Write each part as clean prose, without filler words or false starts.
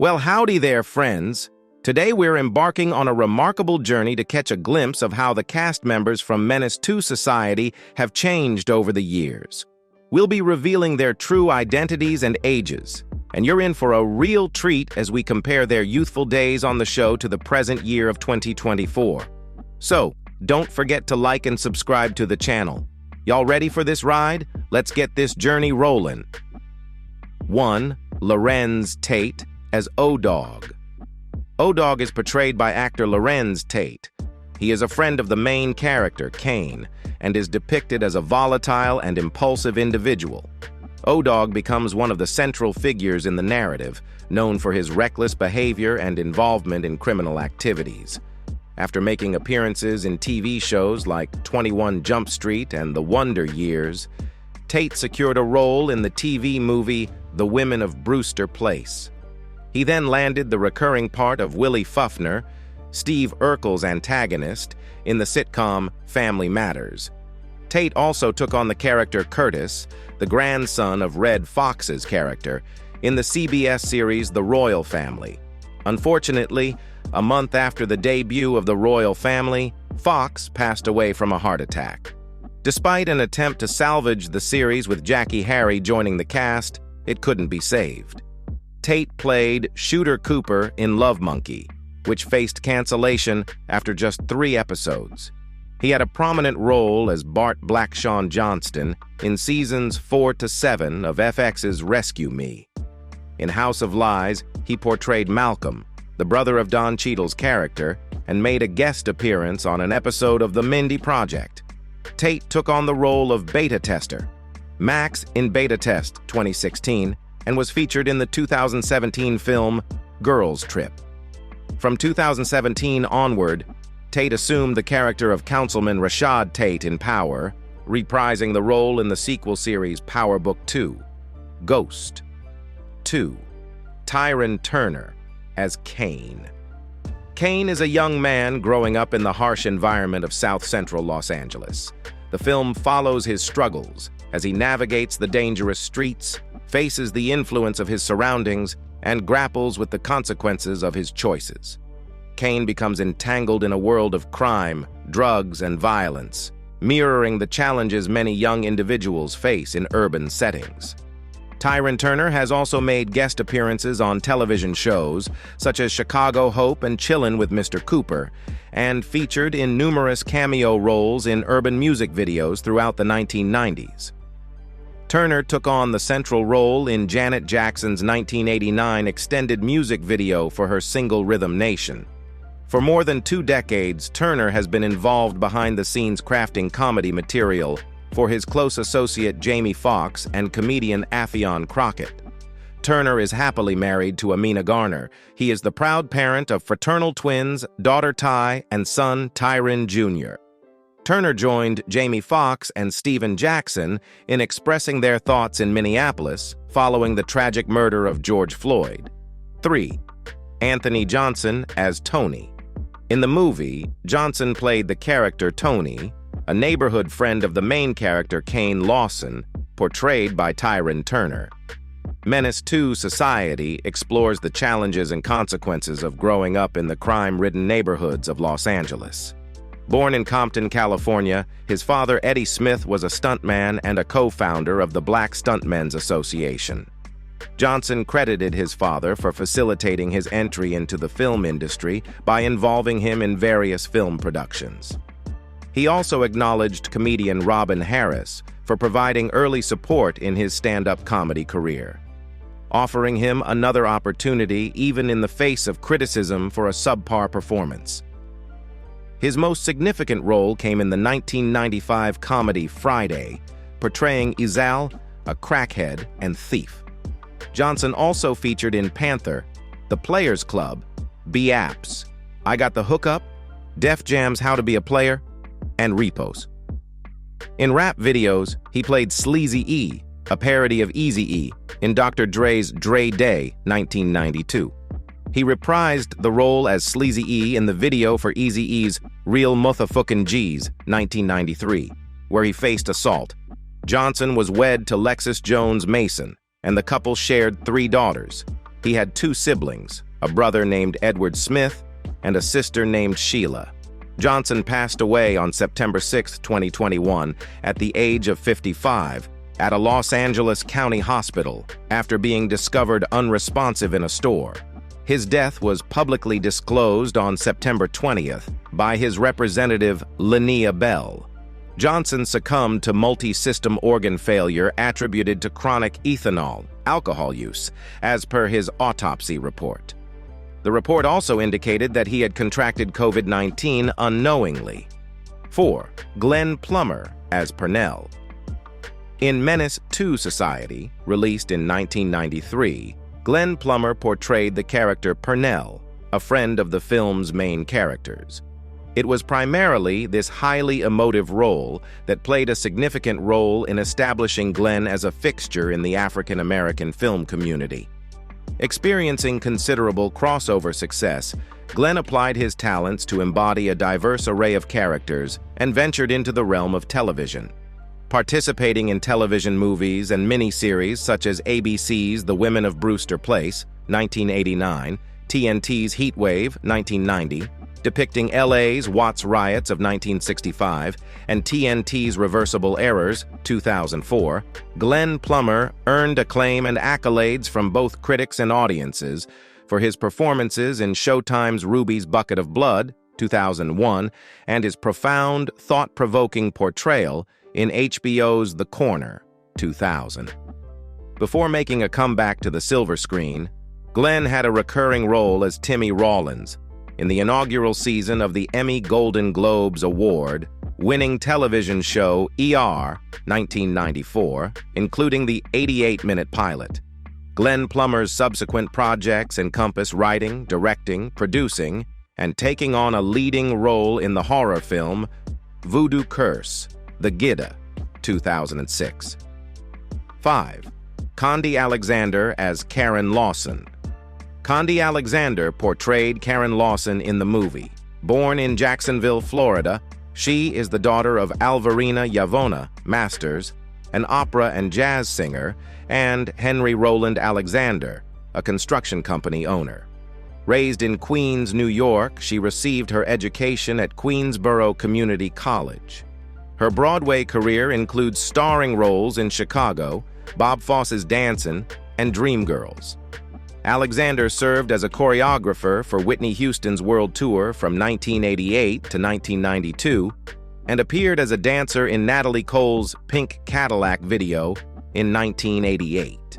Well, howdy there, friends. Today we're embarking on a remarkable journey to catch a glimpse of how the cast members from Menace II Society have changed over the years. We'll be revealing their true identities and ages, and you're in for a real treat as we compare their youthful days on the show to the present year of 2024. So, don't forget to like and subscribe to the channel. Y'all ready for this ride? Let's get this journey rolling. 1. Lorenz Tate as O-Dog. O-Dog is portrayed by actor Lorenz Tate. He is a friend of the main character, Kane, and is depicted as a volatile and impulsive individual. O-Dog becomes one of the central figures in the narrative, known for his reckless behavior and involvement in criminal activities. After making appearances in TV shows like 21 Jump Street and The Wonder Years, Tate secured a role in the TV movie The Women of Brewster Place. He then landed the recurring part of Willie Fuffner, Steve Urkel's antagonist, in the sitcom Family Matters. Tate also took on the character Curtis, the grandson of Red Fox's character, in the CBS series The Royal Family. Unfortunately, a month after the debut of The Royal Family, Fox passed away from a heart attack. Despite an attempt to salvage the series with Jackie Harry joining the cast, it couldn't be saved. Tate played Shooter Cooper in Love Monkey, which faced cancellation after just 3 episodes. He had a prominent role as Bart Blackshawn Johnston in seasons 4 to 7 of FX's Rescue Me. In House of Lies, he portrayed Malcolm, the brother of Don Cheadle's character, and made a guest appearance on an episode of The Mindy Project. Tate took on the role of beta tester, Max in Beta Test 2016, and was featured in the 2017 film Girls Trip. From 2017 onward, Tate assumed the character of Councilman Rashad Tate in Power, reprising the role in the sequel series Power Book 2. Ghost. 2. Tyron Turner as Kane. Kane is a young man growing up in the harsh environment of South Central Los Angeles. The film follows his struggles as he navigates the dangerous streets, faces the influence of his surroundings, and grapples with the consequences of his choices. Kane becomes entangled in a world of crime, drugs, and violence, mirroring the challenges many young individuals face in urban settings. Tyron Turner has also made guest appearances on television shows such as Chicago Hope and Chillin' with Mr. Cooper, and featured in numerous cameo roles in urban music videos throughout the 1990s. Turner took on the central role in Janet Jackson's 1989 extended music video for her single Rhythm Nation. For more than 2 decades, Turner has been involved behind the scenes crafting comedy material for his close associate Jamie Foxx and comedian Affion Crockett. Turner is happily married to Amina Garner. He is the proud parent of fraternal twins, daughter Ty and son Tyron Jr. Turner joined Jamie Foxx and Steven Jackson in expressing their thoughts in Minneapolis following the tragic murder of George Floyd. 3. Anthony Johnson as Tony. In the movie, Johnson played the character Tony, a neighborhood friend of the main character Kane Lawson, portrayed by Tyron Turner. Menace II Society explores the challenges and consequences of growing up in the crime-ridden neighborhoods of Los Angeles. Born in Compton, California, his father Eddie Smith was a stuntman and a co-founder of the Black Stuntmen's Association. Johnson credited his father for facilitating his entry into the film industry by involving him in various film productions. He also acknowledged comedian Robin Harris for providing early support in his stand-up comedy career, offering him another opportunity even in the face of criticism for a subpar performance. His most significant role came in the 1995 comedy Friday, portraying Izal, a crackhead and thief. Johnson also featured in Panther, The Players Club, B-Apps, I Got the Hookup, Def Jam's How to Be a Player, and Repos. In rap videos, he played Sleazy E, a parody of Eazy-E, in Dr. Dre's Dre Day, 1992. He reprised the role as Sleazy E in the video for Eazy-E's Real Motherfuckin' G's, 1993, where he faced assault. Johnson was wed to Lexis Jones Mason, and the couple shared 3 daughters. He had two siblings, a brother named Edward Smith and a sister named Sheila. Johnson passed away on September 6, 2021, at the age of 55, at a Los Angeles County hospital after being discovered unresponsive in a store. His death was publicly disclosed on September 20th by his representative, Linnea Bell. Johnson succumbed to multi-system organ failure attributed to chronic ethanol, alcohol use, as per his autopsy report. The report also indicated that he had contracted COVID-19 unknowingly. 4. Glenn Plummer as Purnell. In Menace 2 Society, released in 1993, Glenn Plummer portrayed the character Purnell, a friend of the film's main characters. It was primarily this highly emotive role that played a significant role in establishing Glenn as a fixture in the African-American film community. Experiencing considerable crossover success, Glenn applied his talents to embody a diverse array of characters and ventured into the realm of television. Participating in television movies and miniseries such as ABC's The Women of Brewster Place, 1989, TNT's Heat Wave, 1990, depicting LA's Watts riots of 1965, and TNT's Reversible Errors, 2004, Glenn Plummer earned acclaim and accolades from both critics and audiences for his performances in Showtime's Ruby's Bucket of Blood, 2001, and his profound, thought-provoking portrayal in HBO's The Corner, 2000. Before making a comeback to the silver screen, Glenn had a recurring role as Timmy Rawlins in the inaugural season of the Emmy Golden Globes Award-winning television show ER, 1994, including the 88-minute pilot. Glenn Plummer's subsequent projects encompass writing, directing, producing, and taking on a leading role in the horror film Voodoo Curse, The Gidda, 2006. 5. Condi Alexander as Karen Lawson. Condi Alexander portrayed Karen Lawson in the movie. Born in Jacksonville, Florida, she is the daughter of Alvarina Yavona Masters, an opera and jazz singer, and Henry Roland Alexander, a construction company owner. Raised in Queens, New York, she received her education at Queensborough Community College. Her Broadway career includes starring roles in Chicago, Bob Fosse's Dancin', and Dreamgirls. Alexander served as a choreographer for Whitney Houston's World Tour from 1988 to 1992 and appeared as a dancer in Natalie Cole's Pink Cadillac video in 1988.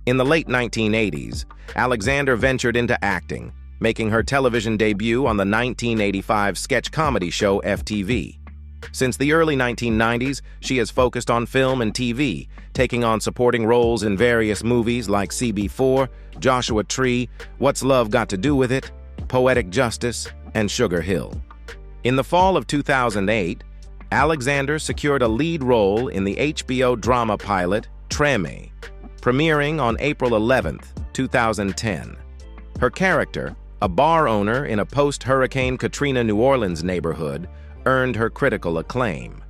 In the late 1980s, Alexander ventured into acting, making her television debut on the 1985 sketch comedy show FTV. Since the early 1990s, she has focused on film and TV, taking on supporting roles in various movies like CB4, Joshua Tree, What's Love Got to Do with It, Poetic Justice, and Sugar Hill. In the fall of 2008, Alexander secured a lead role in the HBO drama pilot Treme, premiering on April 11, 2010. Her character, a bar owner in a post-Hurricane Katrina New Orleans neighborhood, earned her critical acclaim.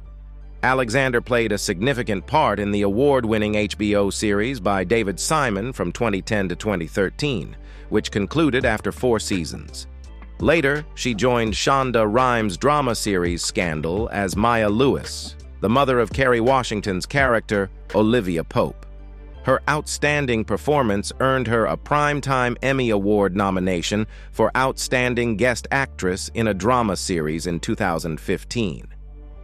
Alexander played a significant part in the award-winning HBO series by David Simon from 2010 to 2013, which concluded after 4 seasons. Later, she joined Shonda Rhimes' drama series Scandal as Maya Lewis, the mother of Kerry Washington's character, Olivia Pope. Her outstanding performance earned her a Primetime Emmy Award nomination for Outstanding Guest Actress in a Drama Series in 2015.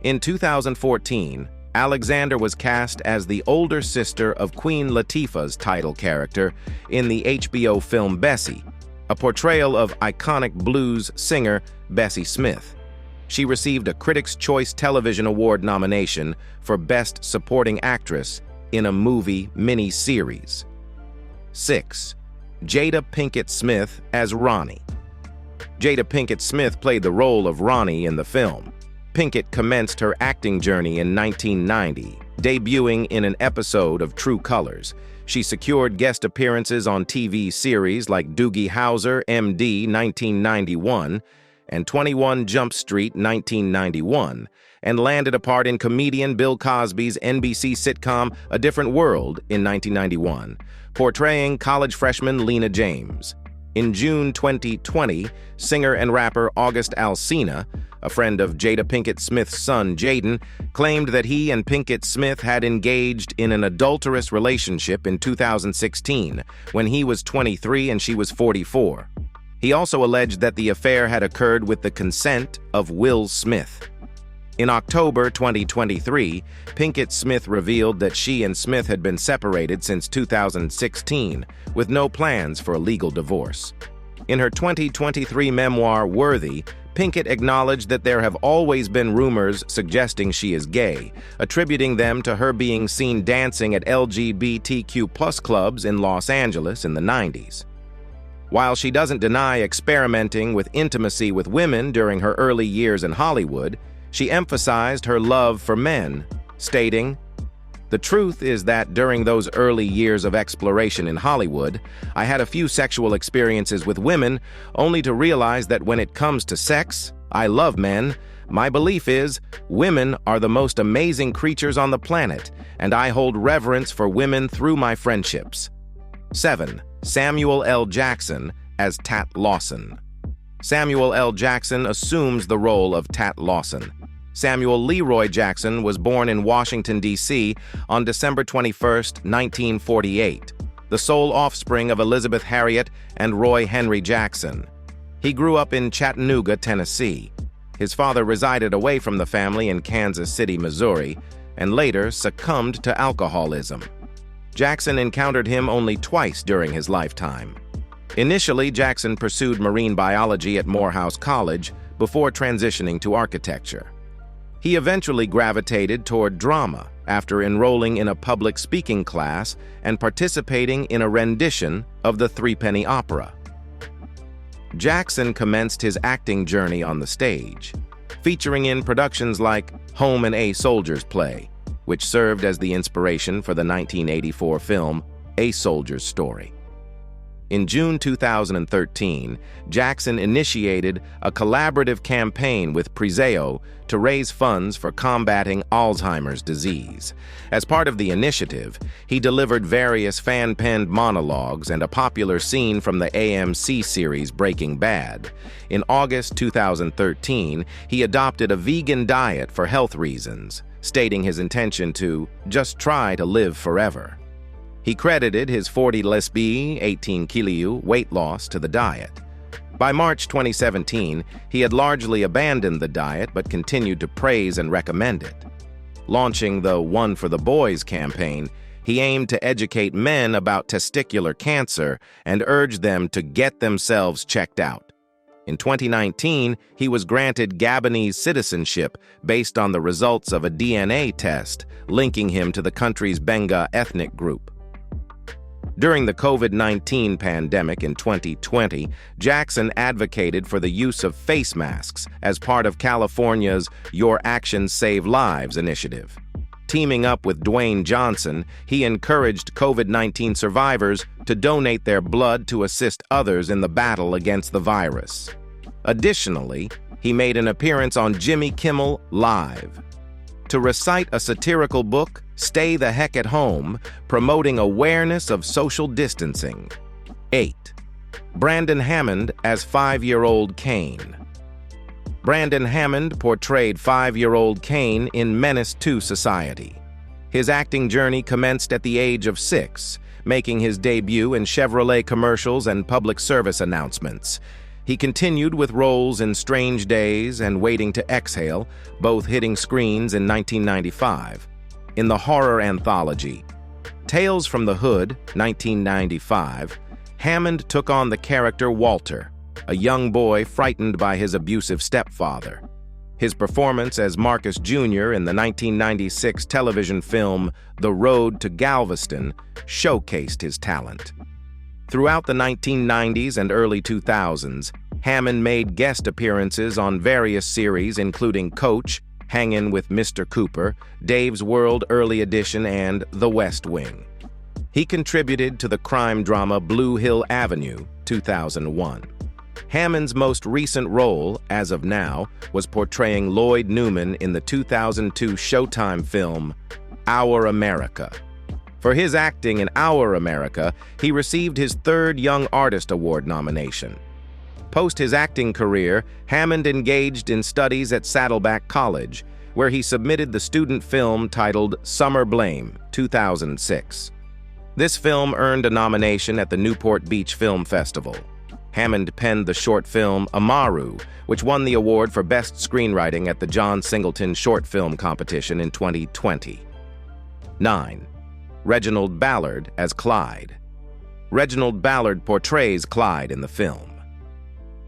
In 2014, Alexander was cast as the older sister of Queen Latifah's title character in the HBO film Bessie, a portrayal of iconic blues singer Bessie Smith. She received a Critics' Choice Television Award nomination for Best Supporting Actress in a Movie mini-series. 6. Jada Pinkett Smith as Ronnie. Jada Pinkett Smith played the role of Ronnie in the film. Pinkett commenced her acting journey in 1990, debuting in an episode of True Colors. She secured guest appearances on TV series like Doogie Howser, MD, 1991, and 21 Jump Street, 1991, and landed a part in comedian Bill Cosby's NBC sitcom A Different World in 1991, portraying college freshman Lena James. In June 2020, singer and rapper August Alsina, a friend of Jada Pinkett Smith's son Jaden, claimed that he and Pinkett Smith had engaged in an adulterous relationship in 2016, when he was 23 and she was 44. He also alleged that the affair had occurred with the consent of Will Smith. In October 2023, Pinkett Smith revealed that she and Smith had been separated since 2016, with no plans for a legal divorce. In her 2023 memoir, Worthy, Pinkett acknowledged that there have always been rumors suggesting she is gay, attributing them to her being seen dancing at LGBTQ+ clubs in Los Angeles in the 90s. While she doesn't deny experimenting with intimacy with women during her early years in Hollywood, she emphasized her love for men, stating, "The truth is that during those early years of exploration in Hollywood, I had a few sexual experiences with women, only to realize that when it comes to sex, I love men. My belief is, women are the most amazing creatures on the planet, and I hold reverence for women through my friendships." 7. Samuel L. Jackson as Tat Lawson. Samuel L. Jackson assumes the role of Tat Lawson. Samuel Leroy Jackson was born in Washington, D.C. on December 21, 1948, the sole offspring of Elizabeth Harriet and Roy Henry Jackson. He grew up in Chattanooga, Tennessee. His father resided away from the family in Kansas City, Missouri, and later succumbed to alcoholism. Jackson encountered him only twice during his lifetime. Initially, Jackson pursued marine biology at Morehouse College before transitioning to architecture. He eventually gravitated toward drama after enrolling in a public speaking class and participating in a rendition of the Threepenny Opera. Jackson commenced his acting journey on the stage, featuring in productions like Home and A Soldier's Play, which served as the inspiration for the 1984 film A Soldier's Story. In June 2013, Jackson initiated a collaborative campaign with Preseo to raise funds for combating Alzheimer's disease. As part of the initiative, he delivered various fan-penned monologues and a popular scene from the AMC series Breaking Bad. In August 2013, he adopted a vegan diet for health reasons, stating his intention to just try to live forever. He credited his 40 lb 18 kg weight loss to the diet. By March 2017, he had largely abandoned the diet but continued to praise and recommend it. Launching the One for the Boys campaign, he aimed to educate men about testicular cancer and urged them to get themselves checked out. In 2019, he was granted Gabonese citizenship based on the results of a DNA test, linking him to the country's Benga ethnic group. During the COVID-19 pandemic in 2020, Jackson advocated for the use of face masks as part of California's Your Actions Save Lives initiative. Teaming up with Dwayne Johnson, he encouraged COVID-19 survivors to donate their blood to assist others in the battle against the virus. Additionally, he made an appearance on Jimmy Kimmel Live to recite a satirical book, Stay the Heck at Home, promoting awareness of social distancing. 8. Brandon Hammond as 5-year-old Kane. Brandon Hammond portrayed 5-year-old Kane in Menace 2 Society. His acting journey commenced at the age of 6, making his debut in Chevrolet commercials and public service announcements. He continued with roles in Strange Days and Waiting to Exhale, both hitting screens in 1995. In the horror anthology Tales from the Hood, 1995, Hammond took on the character Walter, a young boy frightened by his abusive stepfather. His performance as Marcus Jr. in the 1996 television film The Road to Galveston showcased his talent. Throughout the 1990s and early 2000s, Hammond made guest appearances on various series including Coach, Hangin' with Mr. Cooper, Dave's World Early Edition, and The West Wing. He contributed to the crime drama Blue Hill Avenue, 2001. Hammond's most recent role, as of now, was portraying Lloyd Newman in the 2002 Showtime film, Our America. For his acting in Our America, he received his third Young Artist Award nomination. Post his acting career, Hammond engaged in studies at Saddleback College, where he submitted the student film titled Summer Blame, 2006. This film earned a nomination at the Newport Beach Film Festival. Hammond penned the short film Amaru, which won the award for Best Screenwriting at the John Singleton Short Film Competition in 2020. 9. Reginald Ballard as Clyde. Reginald Ballard portrays Clyde in the film.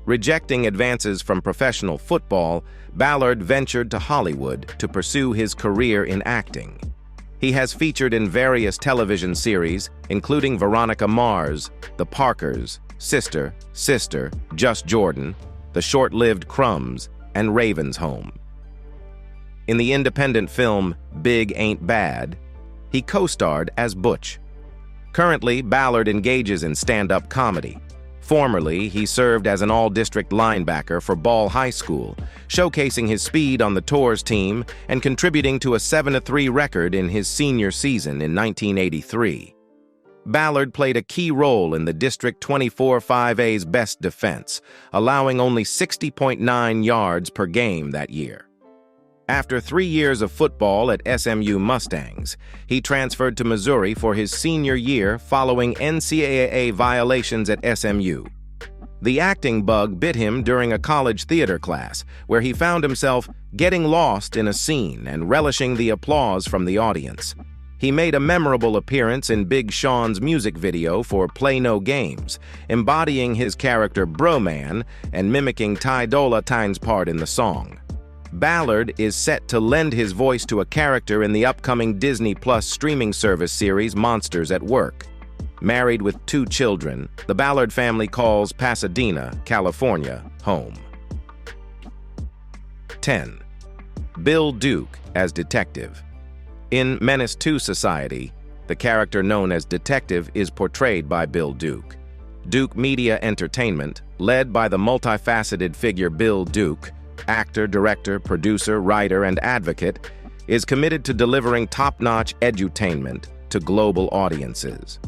Rejecting advances from professional football, Ballard ventured to Hollywood to pursue his career in acting. He has featured in various television series, including Veronica Mars, The Parkers, Sister, Just Jordan, the short-lived Crumbs, and Raven's Home. In the independent film Big Ain't Bad, he co-starred as Butch. Currently, Ballard engages in stand-up comedy. Formerly, he served as an all-district linebacker for Ball High School, showcasing his speed on the Tours team and contributing to a 7-3 record in his senior season in 1983. Ballard played a key role in the District 24 5A's best defense, allowing only 60.9 yards per game that year. After 3 years of football at SMU Mustangs, he transferred to Missouri for his senior year following NCAA violations at SMU. The acting bug bit him during a college theater class, where he found himself getting lost in a scene and relishing the applause from the audience. He made a memorable appearance in Big Sean's music video for Play No Games, embodying his character Broman and mimicking Ty Dolla $ign's part in the song. Ballard is set to lend his voice to a character in the upcoming Disney Plus streaming service series Monsters at Work. Married with 2 children, the Ballard family calls Pasadena, California, home. 10. Bill Duke as Detective. In Menace 2 Society, the character known as Detective is portrayed by Bill Duke. Duke Media Entertainment, led by the multifaceted figure Bill Duke, actor, director, producer, writer, and advocate, is committed to delivering top-notch edutainment to global audiences.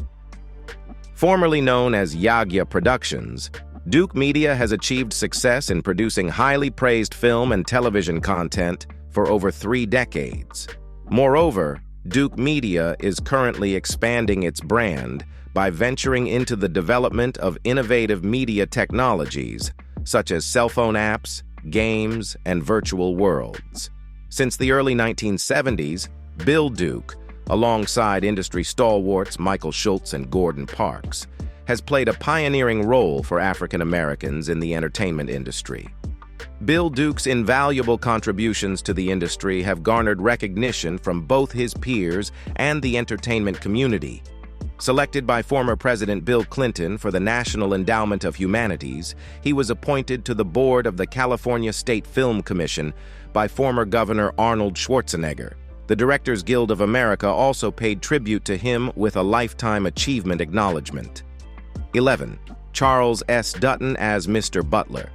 Formerly known as Yagya Productions, Duke Media has achieved success in producing highly praised film and television content for over 3 decades. Moreover, Duke Media is currently expanding its brand by venturing into the development of innovative media technologies, such as cell phone apps, games, and virtual worlds. Since the early 1970s, Bill Duke, alongside industry stalwarts Michael Schultz and Gordon Parks, has played a pioneering role for African Americans in the entertainment industry. Bill Duke's invaluable contributions to the industry have garnered recognition from both his peers and the entertainment community. Selected by former President Bill Clinton for the National Endowment of Humanities, he was appointed to the board of the California State Film Commission by former Governor Arnold Schwarzenegger. The Directors Guild of America also paid tribute to him with a Lifetime Achievement Acknowledgement. 11. Charles S. Dutton as Mr. Butler.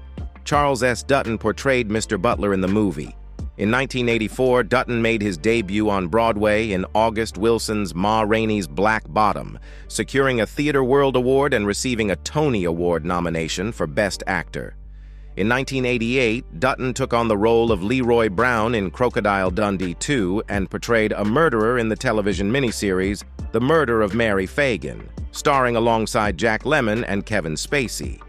Charles S. Dutton portrayed Mr. Butler in the movie. In 1984, Dutton made his debut on Broadway in August Wilson's Ma Rainey's Black Bottom, securing a Theatre World Award and receiving a Tony Award nomination for Best Actor. In 1988, Dutton took on the role of Leroy Brown in Crocodile Dundee 2 and portrayed a murderer in the television miniseries The Murder of Mary Fagan, starring alongside Jack Lemmon and Kevin Spacey.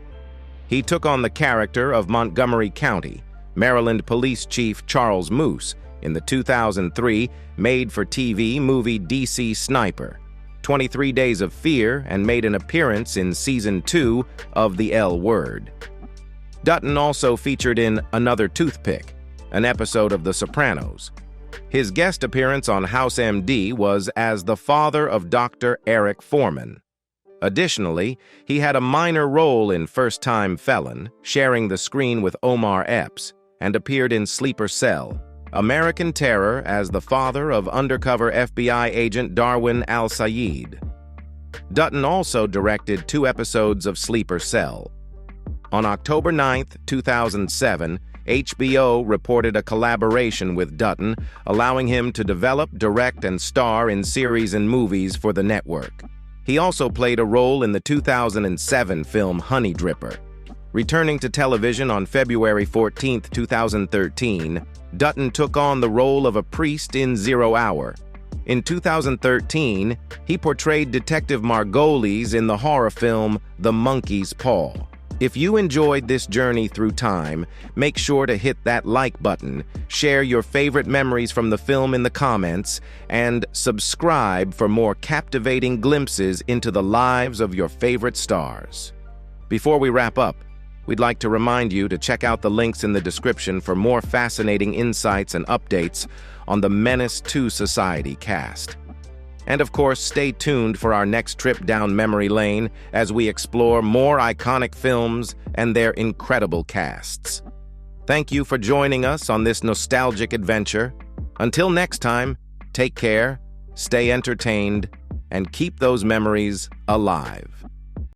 He took on the character of Montgomery County, Maryland Police Chief Charles Moose, in the 2003 made-for-TV movie DC Sniper, 23 Days of Fear, and made an appearance in Season 2 of The L Word. Dutton also featured in Another Toothpick, an episode of The Sopranos. His guest appearance on House MD was as the father of Dr. Eric Foreman. Additionally, he had a minor role in First Time Felon, sharing the screen with Omar Epps, and appeared in Sleeper Cell, American Terror as the father of undercover FBI agent Darwin Al-Sayed. Dutton also directed 2 episodes of Sleeper Cell. On October 9, 2007, HBO reported a collaboration with Dutton, allowing him to develop, direct, and star in series and movies for the network. He also played a role in the 2007 film Honey Dripper. Returning to television on February 14, 2013, Dutton took on the role of a priest in 0 Hour. In 2013, he portrayed Detective Margolis in the horror film The Monkey's Paw. If you enjoyed this journey through time, make sure to hit that like button, share your favorite memories from the film in the comments, and subscribe for more captivating glimpses into the lives of your favorite stars. Before we wrap up, we'd like to remind you to check out the links in the description for more fascinating insights and updates on the Menace II Society cast. And of course, stay tuned for our next trip down memory lane as we explore more iconic films and their incredible casts. Thank you for joining us on this nostalgic adventure. Until next time, take care, stay entertained, and keep those memories alive.